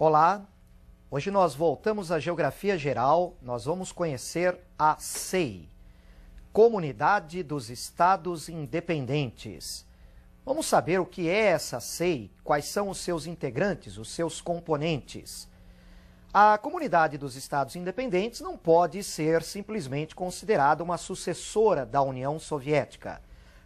Olá, hoje nós voltamos à Geografia Geral, nós vamos conhecer a CEI, Comunidade dos Estados Independentes. Vamos saber o que é essa CEI, quais são os seus integrantes, os seus componentes. A Comunidade dos Estados Independentes não pode ser simplesmente considerada uma sucessora da União Soviética.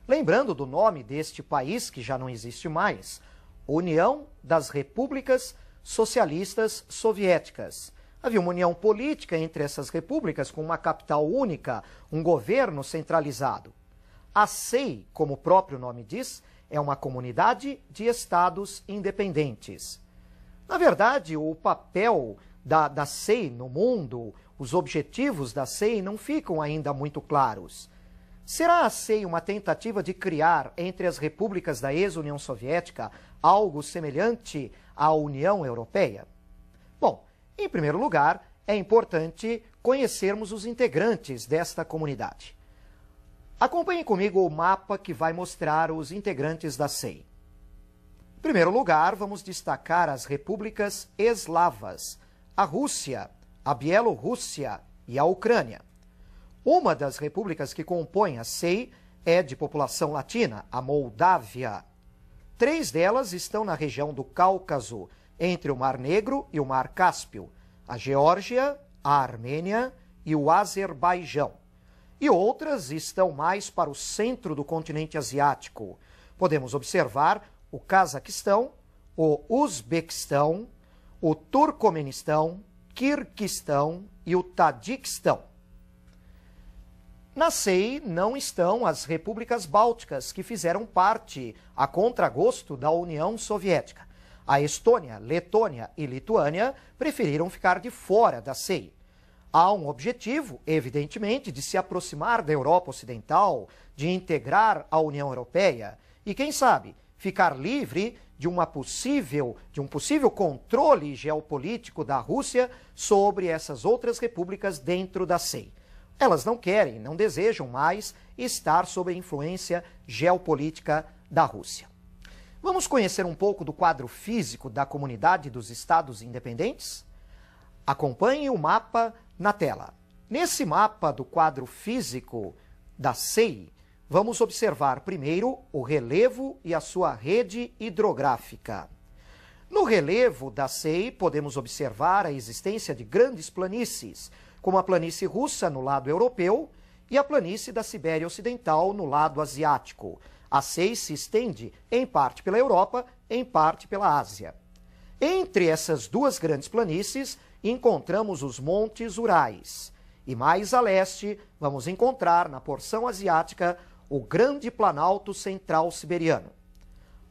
Lembrando do nome deste país, que já não existe mais, União das Repúblicas Socialistas Soviéticas. Havia uma união política entre essas repúblicas com uma capital única, um governo centralizado. A CEI, como o próprio nome diz, é uma comunidade de estados independentes. Na verdade, o papel da CEI no mundo, os objetivos da CEI não ficam ainda muito claros. Será a CEI uma tentativa de criar entre as repúblicas da ex-União Soviética algo semelhante à União Europeia? Bom, em primeiro lugar, é importante conhecermos os integrantes desta comunidade. Acompanhe comigo o mapa que vai mostrar os integrantes da CEI. Em primeiro lugar, vamos destacar as repúblicas eslavas, a Rússia, a Bielorrússia e a Ucrânia. Uma das repúblicas que compõem a CEI é de população latina, a Moldávia. 3 delas estão na região do Cáucaso, entre o Mar Negro e o Mar Cáspio, a Geórgia, a Armênia e o Azerbaijão. E outras estão mais para o centro do continente asiático. Podemos observar o Cazaquistão, o Uzbequistão, o Turcomenistão, Quirguistão e o Tadiquistão. Na CEI não estão as repúblicas bálticas, que fizeram parte, a contragosto, da União Soviética. A Estônia, Letônia e Lituânia preferiram ficar de fora da CEI. Há um objetivo, evidentemente, de se aproximar da Europa Ocidental, de integrar a União Europeia e, quem sabe, ficar livre de um possível controle geopolítico da Rússia sobre essas outras repúblicas dentro da CEI. Elas não querem, não desejam mais estar sob a influência geopolítica da Rússia. Vamos conhecer um pouco do quadro físico da Comunidade dos Estados Independentes? Acompanhe o mapa na tela. Nesse mapa do quadro físico da CEI, vamos observar primeiro o relevo e a sua rede hidrográfica. No relevo da CEI, podemos observar a existência de grandes planícies, como a planície russa no lado europeu e a planície da Sibéria Ocidental no lado asiático. A CEI se estende em parte pela Europa, em parte pela Ásia. Entre essas duas grandes planícies, encontramos os Montes Urais. E mais a leste, vamos encontrar, na porção asiática, o Grande Planalto Central Siberiano.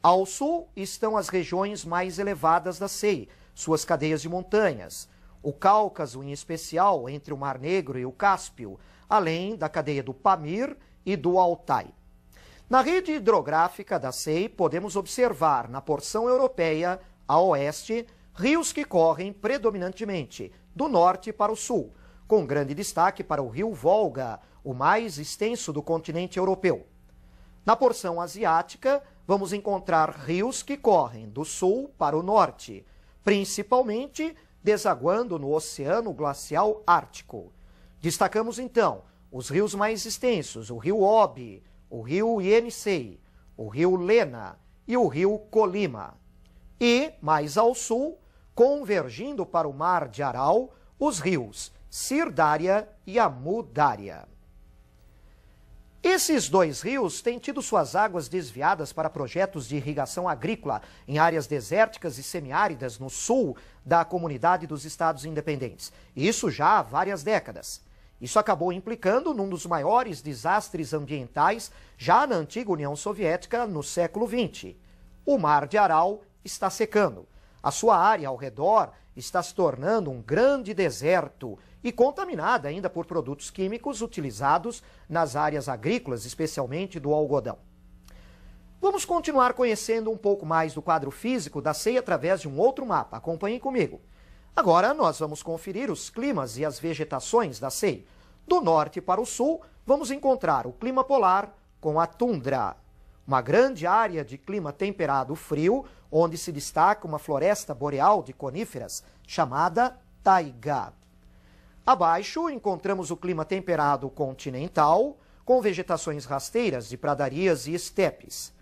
Ao sul estão as regiões mais elevadas da CEI, suas cadeias de montanhas, o Cáucaso, em especial, entre o Mar Negro e o Cáspio, além da cadeia do Pamir e do Altai. Na rede hidrográfica da CEI, podemos observar, na porção europeia, a oeste, rios que correm predominantemente do norte para o sul, com grande destaque para o rio Volga, o mais extenso do continente europeu. Na porção asiática, vamos encontrar rios que correm do sul para o norte, principalmente desaguando no Oceano Glacial Ártico. Destacamos, então, os rios mais extensos, o rio Obi, o rio Ienisei, o rio Lena e o rio Colima. E, mais ao sul, convergindo para o Mar de Aral, os rios Sirdária e Amudária. Esses 2 rios têm tido suas águas desviadas para projetos de irrigação agrícola em áreas desérticas e semiáridas no sul da Comunidade dos Estados Independentes. Isso já há várias décadas. Isso acabou implicando num dos maiores desastres ambientais já na antiga União Soviética no século XX. O Mar de Aral está secando. A sua área ao redor está se tornando um grande deserto e contaminada ainda por produtos químicos utilizados nas áreas agrícolas, especialmente do algodão. Vamos continuar conhecendo um pouco mais do quadro físico da CEI através de um outro mapa. Acompanhem comigo. Agora nós vamos conferir os climas e as vegetações da CEI. Do norte para o sul, vamos encontrar o clima polar com a tundra. uma grande área de clima temperado frio, onde se destaca uma floresta boreal de coníferas chamada taiga. Abaixo encontramos o clima temperado continental, com vegetações rasteiras de pradarias e estepes.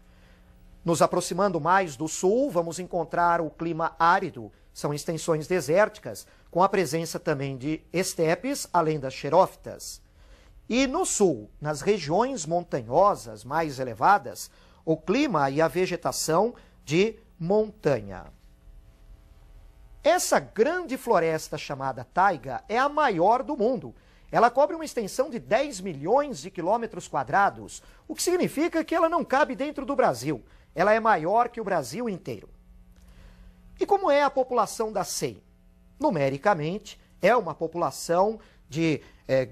Nos aproximando mais do sul, vamos encontrar o clima árido, são extensões desérticas, com a presença também de estepes, além das xerófitas. E no sul, nas regiões montanhosas mais elevadas, o clima e a vegetação de montanha. Essa grande floresta chamada taiga é a maior do mundo. Ela cobre uma extensão de 10 milhões de quilômetros quadrados, o que significa que ela não cabe dentro do Brasil. Ela é maior que o Brasil inteiro. E como é a população da SEI? Numericamente, é uma população de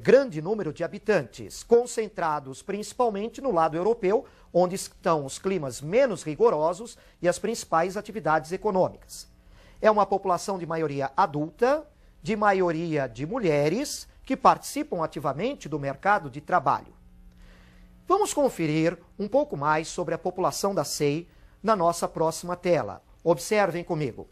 grande número de habitantes, concentrados principalmente no lado europeu, onde estão os climas menos rigorosos e as principais atividades econômicas. É uma população de maioria adulta, de maioria de mulheres, que participam ativamente do mercado de trabalho. Vamos conferir um pouco mais sobre a população da SEI na nossa próxima tela. Observem comigo.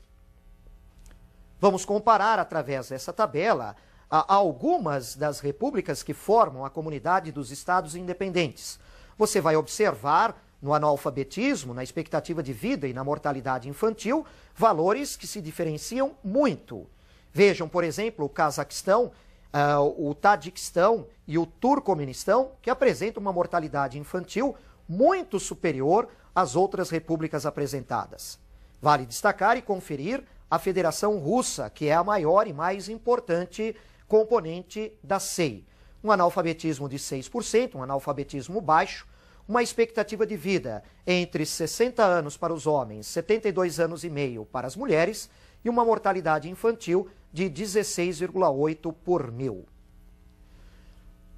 Vamos comparar através dessa tabela algumas das repúblicas que formam a Comunidade dos Estados Independentes. Você vai observar no analfabetismo, na expectativa de vida e na mortalidade infantil, valores que se diferenciam muito. Vejam, por exemplo, o Cazaquistão, o Tadiquistão e o Turcomenistão, que apresentam uma mortalidade infantil muito superior às outras repúblicas apresentadas. Vale destacar e conferir a Federação Russa, que é a maior e mais importante componente da SEI. Um analfabetismo de 6%, um analfabetismo baixo, uma expectativa de vida entre 60 anos para os homens, 72 anos e meio para as mulheres e uma mortalidade infantil de 16,8 por mil.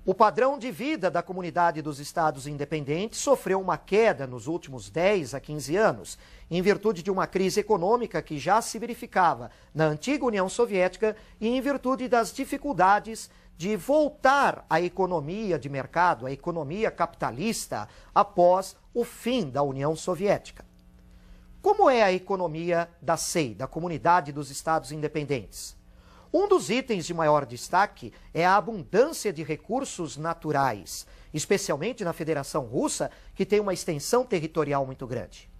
O padrão de vida da Comunidade dos Estados Independentes sofreu uma queda nos últimos 10 a 15 anos, em virtude de uma crise econômica que já se verificava na antiga União Soviética e em virtude das dificuldades de voltar à economia de mercado, à economia capitalista, após o fim da União Soviética. Como é a economia da SEI, da Comunidade dos Estados Independentes? Um dos itens de maior destaque é a abundância de recursos naturais, especialmente na Federação Russa, que tem uma extensão territorial muito grande.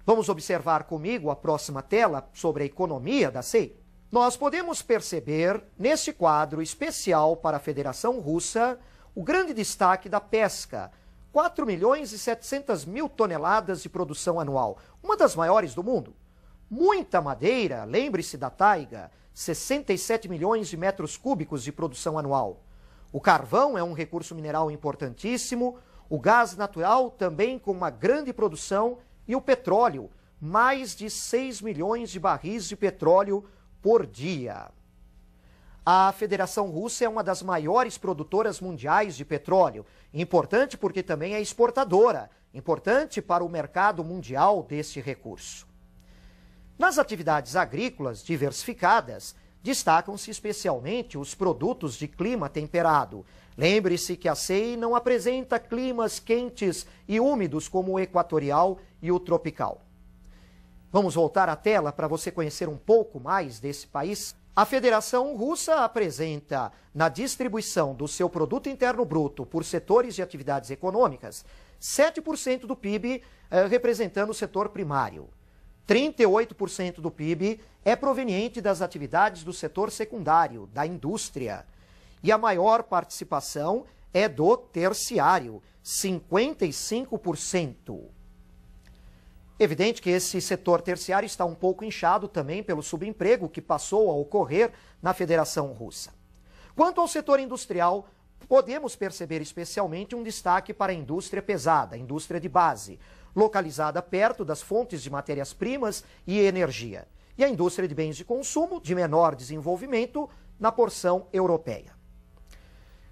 Vamos observar comigo a próxima tela sobre a economia da SEI? Nós podemos perceber, neste quadro especial para a Federação Russa, o grande destaque da pesca. 4 milhões e 700 mil toneladas de produção anual, uma das maiores do mundo. Muita madeira, lembre-se da taiga, 67 milhões de metros cúbicos de produção anual. O carvão é um recurso mineral importantíssimo, o gás natural também com uma grande produção e o petróleo, mais de 6 milhões de barris de petróleo por dia. A Federação Russa é uma das maiores produtoras mundiais de petróleo, importante porque também é exportadora, importante para o mercado mundial deste recurso. Nas atividades agrícolas diversificadas, destacam-se especialmente os produtos de clima temperado. Lembre-se que a SEI não apresenta climas quentes e úmidos como o equatorial e o tropical. Vamos voltar à tela para você conhecer um pouco mais desse país? A Federação Russa apresenta, na distribuição do seu produto interno bruto por setores de atividades econômicas, 7% do PIB representando o setor primário. 38% do PIB é proveniente das atividades do setor secundário, da indústria. E a maior participação é do terciário, 55%. Evidente que esse setor terciário está um pouco inchado também pelo subemprego que passou a ocorrer na Federação Russa. Quanto ao setor industrial, podemos perceber especialmente um destaque para a indústria pesada, a indústria de base, localizada perto das fontes de matérias-primas e energia, e a indústria de bens de consumo de menor desenvolvimento na porção europeia.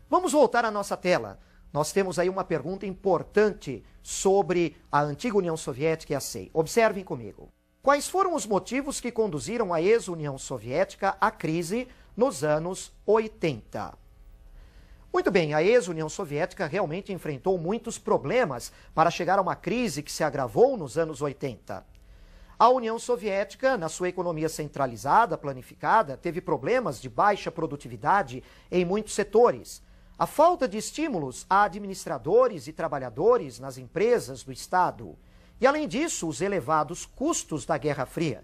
Vamos voltar à nossa tela. Nós temos aí uma pergunta importante sobre a antiga União Soviética e a SEI. Observem comigo. Quais foram os motivos que conduziram a ex-União Soviética à crise nos anos 80? Muito bem, a ex-União Soviética realmente enfrentou muitos problemas para chegar a uma crise que se agravou nos anos 80. A União Soviética, na sua economia centralizada, planificada, teve problemas de baixa produtividade em muitos setores. A falta de estímulos a administradores e trabalhadores nas empresas do Estado. E, além disso, os elevados custos da Guerra Fria,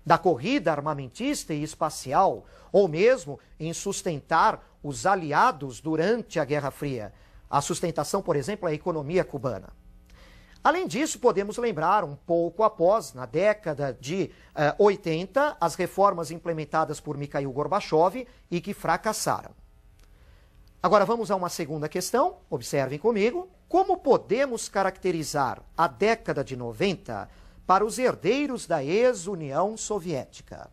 da corrida armamentista e espacial, ou mesmo em sustentar os aliados durante a Guerra Fria. A sustentação, por exemplo, da economia cubana. Além disso, podemos lembrar, um pouco após, na década de 80, as reformas implementadas por Mikhail Gorbachev e que fracassaram. Agora vamos a uma segunda questão, observem comigo. Como podemos caracterizar a década de 90 para os herdeiros da ex-União Soviética?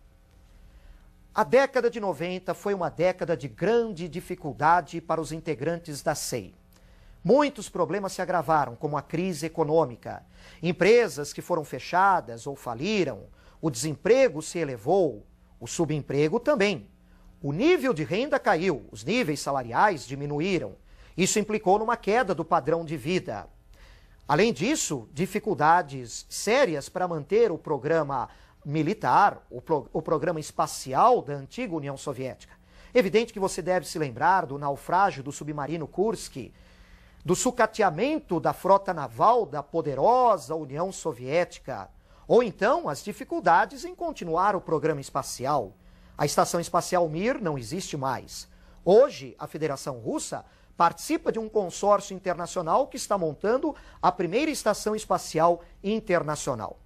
A década de 90 foi uma década de grande dificuldade para os integrantes da SEI. Muitos problemas se agravaram, como a crise econômica, empresas que foram fechadas ou faliram, o desemprego se elevou, o subemprego também. O nível de renda caiu, os níveis salariais diminuíram. Isso implicou numa queda do padrão de vida. Além disso, dificuldades sérias para manter o programa militar, o programa espacial da antiga União Soviética. Evidente que você deve se lembrar do naufrágio do submarino Kursk, do sucateamento da frota naval da poderosa União Soviética, ou então as dificuldades em continuar o programa espacial. A Estação Espacial Mir não existe mais. Hoje, a Federação Russa participa de um consórcio internacional que está montando a primeira estação espacial internacional.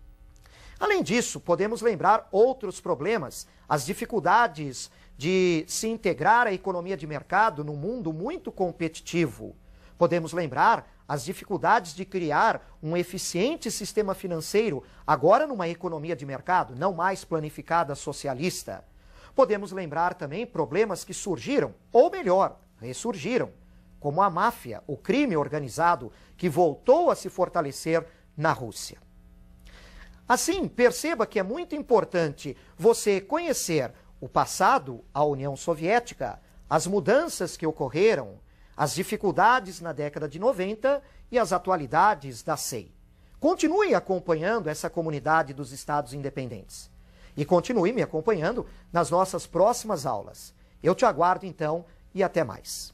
Além disso, podemos lembrar outros problemas, as dificuldades de se integrar à economia de mercado num mundo muito competitivo. Podemos lembrar as dificuldades de criar um eficiente sistema financeiro, agora numa economia de mercado, não mais planificada socialista. Podemos lembrar também problemas que surgiram, ou melhor, ressurgiram, como a máfia, o crime organizado, que voltou a se fortalecer na Rússia. Assim, perceba que é muito importante você conhecer o passado, a União Soviética, as mudanças que ocorreram, as dificuldades na década de 90 e as atualidades da SEI. Continue acompanhando essa comunidade dos Estados independentes. E continue me acompanhando nas nossas próximas aulas. Eu te aguardo então e até mais.